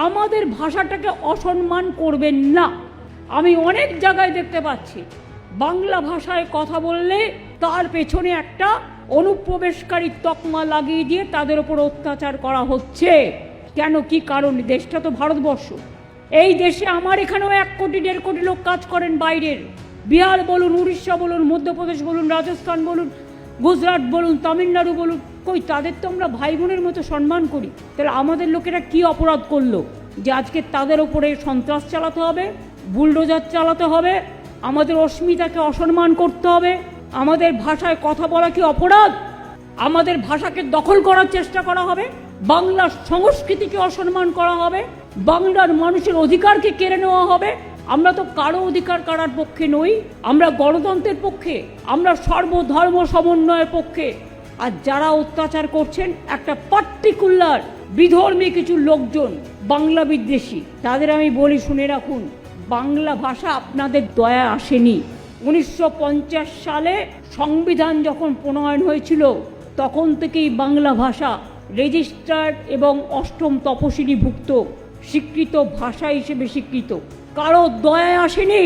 আমাদের ভাষাটাকে অসম্মান করবেন না। আমি অনেক জায়গায় দেখতে পাচ্ছি বাংলা ভাষায় কথা বললে তার পেছনে একটা অনুপ্রবেশকারী তকমা লাগিয়ে দিয়ে তাদের ওপর অত্যাচার করা হচ্ছে। কেন, কি কারণ? দেশটা তো ভারতবর্ষ। এই দেশে আমার এখানেও 1 কোটি 1.5 কোটি লোক কাজ করেন বাইরের। বিহার বলুন, উড়িষ্যা বলুন, মধ্যপ্রদেশ বলুন, রাজস্থান বলুন, গুজরাট বলুন, তামিলনাড়ু বলুন, কই তাদের তো আমরা ভাই বোনের মতো সম্মান করি। তাহলে আমাদের লোকেরা কি অপরাধ করলো যে আজকে তাদের ওপরে সন্ত্রাস চালাতে হবে, বুলডোজার চালাতে হবে, আমাদের অস্মিতাকে অসম্মান করতে হবে? আমাদের ভাষায় কথা বলা কি অপরাধ? আমাদের ভাষাকে দখল করার চেষ্টা করা হবে, বাংলার সংস্কৃতিকে অসম্মান করা হবে, বাংলার মানুষের অধিকারকে কেড়ে নেওয়া হবে। আমরা তো কারো অধিকার কাড়ার পক্ষে নই, আমরা গণতন্ত্রের পক্ষে, আমরা সর্বধর্ম সমন্বয়ের পক্ষে। আর যারা অত্যাচার করছেন একটা পার্টিকুলার বিধর্মী কিছু লোকজন, বাংলা বিদ্বেষী, তাদের আমি বলি শুনে রাখুন, বাংলা ভাষা আপনাদের দয়া আসেনি। 1950 সালে সংবিধান যখন প্রণয়ন হয়েছিল তখন থেকেই বাংলা ভাষা রেজিস্টার্ড এবং 8ম তপশিলিভুক্ত স্বীকৃত ভাষা হিসেবে স্বীকৃত। কারো দয়া আসেনি।